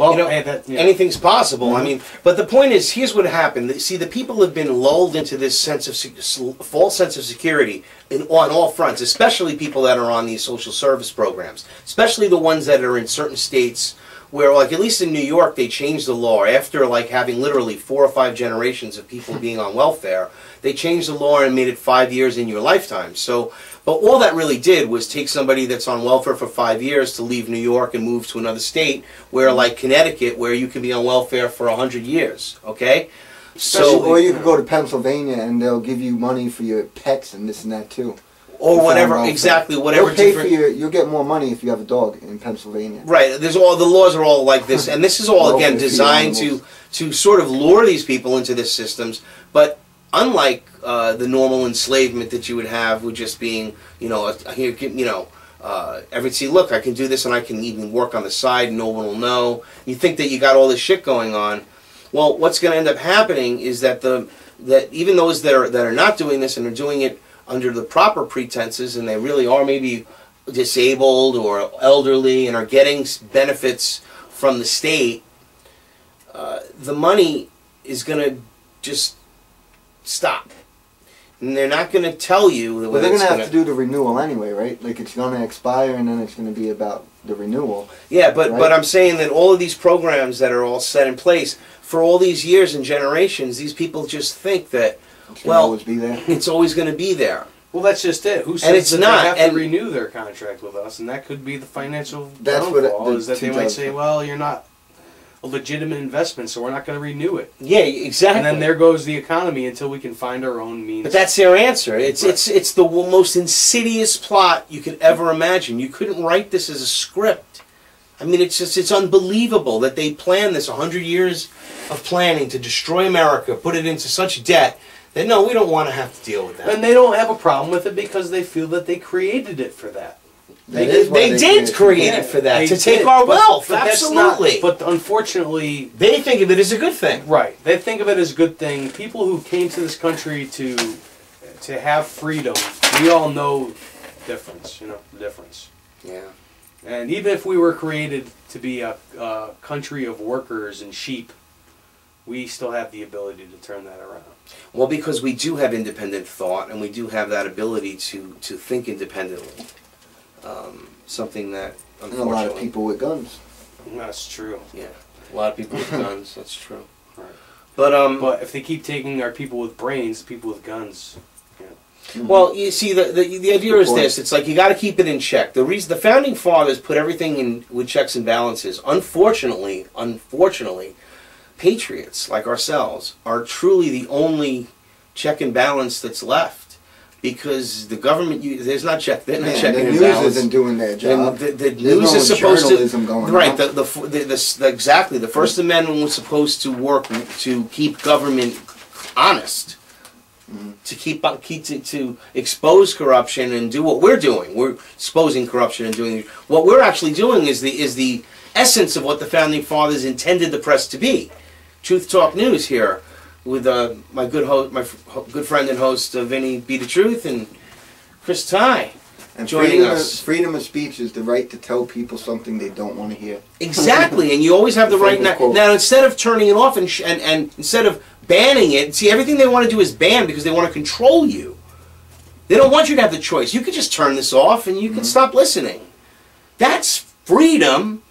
Well, you know, anything's possible. I mean, but the point is, here's what happened. See, the people have been lulled into this false sense of security on all fronts, especially people that are on these social service programs, especially the ones that are in certain states where, like, at least in New York, they changed the law after, like, having literally 4 or 5 generations of people being on welfare. They changed the law and made it 5 years in your lifetime. So, but all that really did was take somebody that's on welfare for 5 years to leave New York and move to another state, where, like Connecticut, where you can be on welfare for 100 years. Okay, so or you could go to Pennsylvania and they'll give you money for your pets and this and that too. Or whatever, exactly, whatever. They'll pay for you'll get more money if you have a dog in Pennsylvania. Right. There's all the laws are all like this, and this is all again designed to sort of lure these people into these systems. But unlike the normal enslavement that you would have with just being, see, look, I can do this and I can even work on the side and no one will know. You think that you got all this shit going on. Well, what's going to end up happening is that even those that are not doing this and are doing it under the proper pretenses, and they really are maybe disabled or elderly and are getting benefits from the state, the money is going to just stop. And they're not going to tell you. But they're going to have to do the renewal anyway, right? Like, it's going to expire and then it's going to be about the renewal. Yeah, but I'm saying that all of these programs that are all set in place, for all these years and generations, these people just think that, always be there. It's always going to be there. Well, that's just it. Who says that they have to renew their contract with us? And that could be the financial downfall, is that they might say, well, you're not a legitimate investment, so we're not going to renew it. Yeah, exactly. And then there goes the economy until we can find our own means. But that's their answer. It's the most insidious plot you could ever imagine. You couldn't write this as a script. I mean, it's unbelievable that they planned this 100 years of planning to destroy America, put it into such debt that, no, we don't want to have to deal with that. And they don't have a problem with it because they feel that they created it for that. They did create it for that, to take our wealth, absolutely. But unfortunately, they think of it as a good thing. Right. They think of it as a good thing. People who came to this country to have freedom, we all know the difference, the difference. Yeah. And even if we were created to be a country of workers and sheep, we still have the ability to turn that around. Well, because we do have independent thought, and we do have that ability to think independently. Something that, unfortunately... And a lot of people with guns. That's true. Yeah, a lot of people with guns, that's true. Right. But if they keep taking our people with brains, people with guns... Yeah. Well, you see, the idea is this. It's like you got to keep it in check. The founding fathers put everything in with checks and balances. Unfortunately, patriots like ourselves are truly the only check and balance that's left, because the government there's not check. They're not checking and balance. The news isn't doing their job. The news is supposed to right. Exactly. The First Amendment was supposed to work to keep government honest. To expose corruption and do what we're doing. We're exposing corruption and doing what we're actually doing is the essence of what the founding fathers intended the press to be. Truth Talk News here with my good friend and host Vinny Bdatruth and Chris Tighe joining us. Freedom of speech is the right to tell people something they don't want to hear. Exactly, and you always have the right now. Instead of turning it off and instead of banning it, see, everything they want to do is ban because they want to control you. They don't want you to have the choice. You could just turn this off and you can stop listening. That's freedom.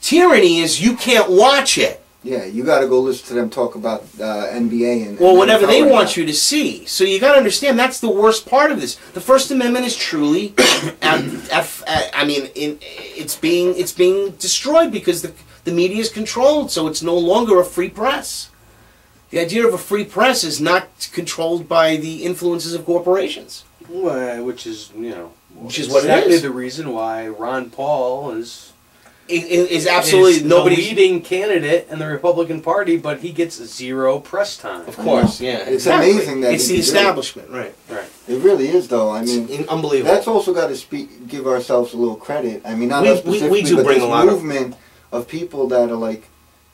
Tyranny is you can't watch it. Yeah, you got to go listen to them talk about NBA and whatever they want you to see. So you got to understand that's the worst part of this. The First Amendment is truly, it's being destroyed because the media is controlled. So it's no longer a free press. The idea of a free press is not controlled by the influences of corporations. Well, which is what it is. The reason why Ron Paul is absolutely the leading candidate in the Republican Party, but he gets zero press time. Of course, yeah. It's amazing that it's the establishment, right? It really is, though. I mean, it's unbelievable. That's also got to give ourselves a little credit. I mean, not us specifically, we do but bring this a lot movement of people that are like,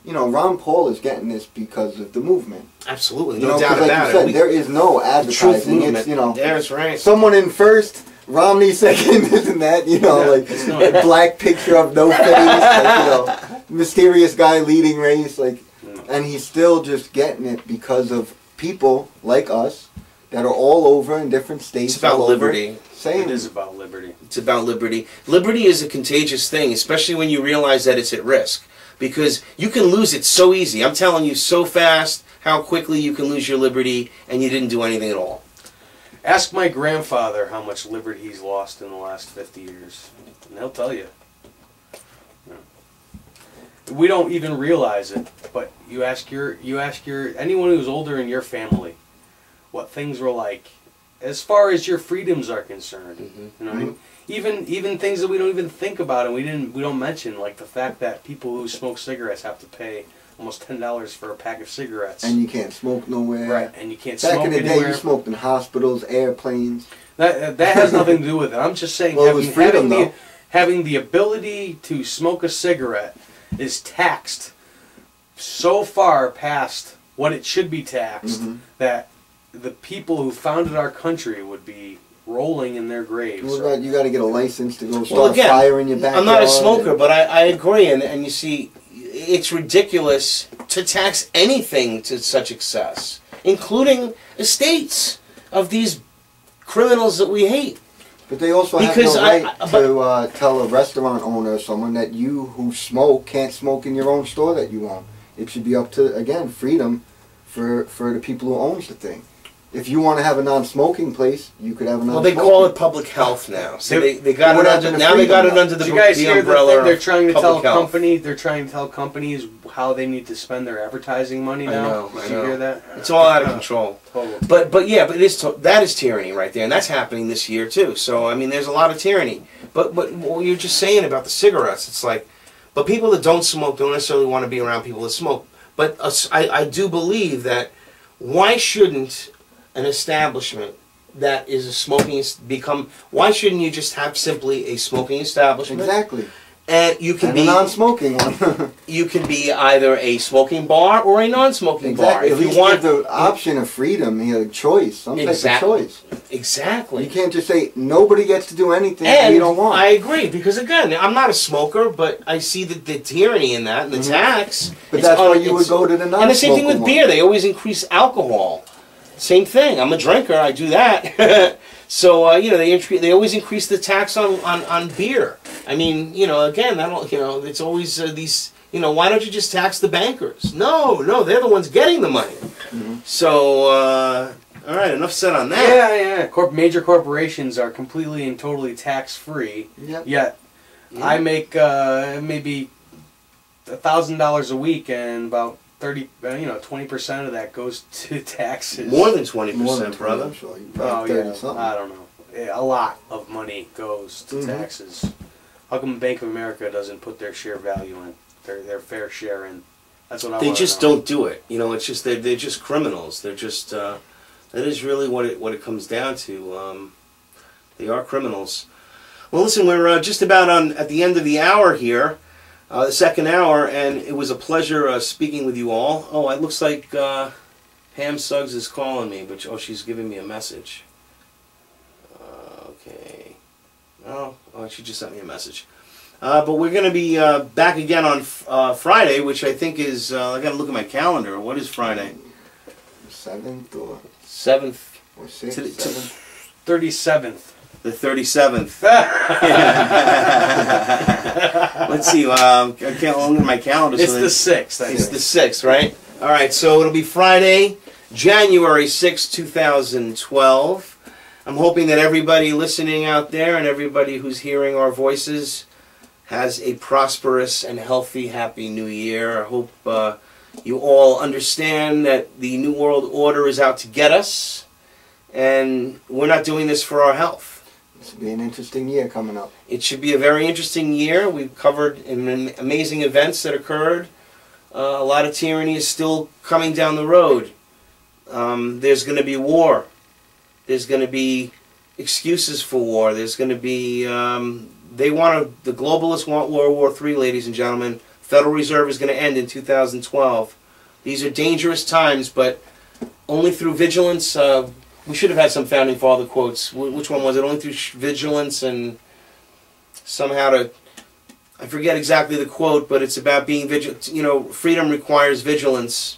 Ron Paul is getting this because of the movement. Absolutely, no doubt about it. Like you said, there is no advertising. It's that's right. Someone in first, Romney second, this and that. Like a black picture of no face. mysterious guy leading race, like, and he's still just getting it because of people like us that are all over in different states. It's about liberty. It is about liberty. It's about liberty. Liberty is a contagious thing, especially when you realize that it's at risk. Because you can lose it so easy. I'm telling you so fast how quickly you can lose your liberty and you didn't do anything at all. Ask my grandfather how much liberty he's lost in the last 50 years. And he'll tell you. We don't even realize it, but you ask anyone who's older in your family what things were like as far as your freedoms are concerned. You know what I mean? Even things that we don't even think about and we don't mention, like the fact that people who smoke cigarettes have to pay almost $10 for a pack of cigarettes. And you can't smoke nowhere. Right, and you can't smoke anywhere. Back in the day, you smoked in hospitals, airplanes. That has nothing to do with it. I'm just saying well, it was freedom, having the ability to smoke a cigarette is taxed so far past what it should be taxed that the people who founded our country would be rolling in their graves. Well, you got to get a license to go start a fire in your backyard. I'm not a smoker, but I agree, and you see, it's ridiculous to tax anything to such excess, including estates of these criminals that we hate. But they also have no right to tell a restaurant owner or someone that you who smoke can't smoke in your own store that you own. It should be up to, again, freedom for the people who owns the thing. If you want to have a non-smoking place, you could have a non-smoking. Well, they call it public health now. So they got it under, now they got it under the umbrella. They're trying to tell companies. They're trying to tell companies how they need to spend their advertising money now. I know. Did you hear that? It's all out of control. Totally. But that is tyranny right there, and that's happening this year too. So I mean, there's a lot of tyranny. But what you're just saying about the cigarettes, it's like, but people that don't smoke don't necessarily want to be around people that smoke. But I do believe that why shouldn't an establishment that is a smoking why shouldn't you just have simply a smoking establishment? Exactly. And you can be a non-smoking one. You can be either a smoking bar or a non-smoking bar. If you want the option of freedom, a choice, some type of choice. Exactly. You can't just say nobody gets to do anything you don't want. I agree, because again, I'm not a smoker, but I see the tyranny in that and the tax. But that's why you would go to the non-smoking one. And the same thing with beer. They always increase alcohol. Same thing. I'm a drinker. I do that. So they always increase the tax on beer. I mean, again, it's always these. Why don't you just tax the bankers? No, they're the ones getting the money. So, all right, enough said on that. Yeah. Major corporations are completely and totally tax free. Yet, I make maybe $1,000 a week, and about 20% of that goes to taxes. More than 20%, brother. I don't know. A lot of money goes to taxes. How come Bank of America doesn't put their share value in, their fair share in? That's what I want to know. They just don't do it. It's just they're just criminals. They're just that is really what it comes down to. They are criminals. Well, listen, we're just about at the end of the hour here. The second hour, and it was a pleasure speaking with you all. Oh, it looks like Ham Suggs is calling me, but she's giving me a message. Okay. Oh, she just sent me a message. But we're going to be back again on Friday, which I think is, I got to look at my calendar. What is Friday? 7th or 7th or 6th? 37th. The 37th. Let's see. I can't look at my calendar. It's the 6th. It's the 6th, right? All right. So it'll be Friday, January 6th, 2012. I'm hoping that everybody listening out there and everybody who's hearing our voices has a prosperous and healthy, happy New Year. I hope you all understand that the New World Order is out to get us, and we're not doing this for our health. This will be an interesting year coming up. It should be a very interesting year. We've covered amazing events that occurred. A lot of tyranny is still coming down the road. There's going to be war. There's going to be excuses for war. There's going to be... the globalists want World War III, ladies and gentlemen. Federal Reserve is going to end in 2012. These are dangerous times, but only through vigilance... we should have had some Founding Father quotes. Which one was it? Only through vigilance and somehow I forget exactly the quote, but it's about being vigilant. You know, freedom requires vigilance.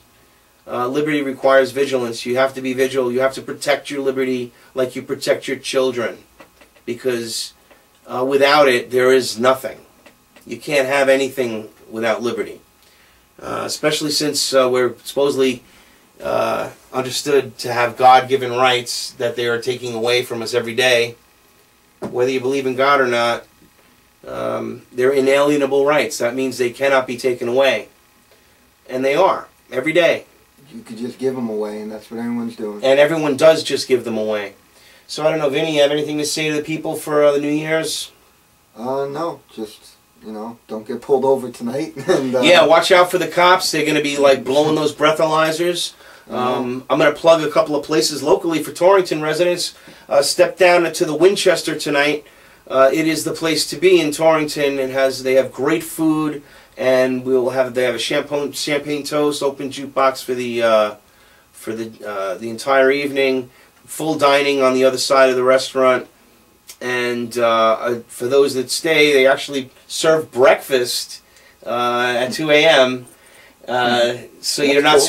Liberty requires vigilance. You have to be vigilant. You have to protect your liberty like you protect your children, because without it, there is nothing. You can't have anything without liberty, especially since we're supposedly understood to have God-given rights that they are taking away from us every day. Whether you believe in God or not, they're inalienable rights. That means they cannot be taken away. And they are, every day. You could just give them away, and that's what everyone's doing. And everyone does just give them away. So I don't know, Vinny, you have anything to say to the people for the New Year's? No, just, you know, don't get pulled over tonight. And, yeah, watch out for the cops. They're going to be like blowing those breathalyzers. I'm going to plug a couple of places locally for Torrington residents. Step down to the Winchester tonight. It is the place to be in Torrington. They have great food, and they have a champagne toast, open jukebox for the entire evening. Full dining on the other side of the restaurant. And for those that stay, they actually serve breakfast at 2 a.m. So you're not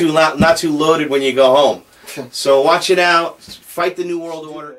too loaded when you go home. So watch it out. Fight the New World Order.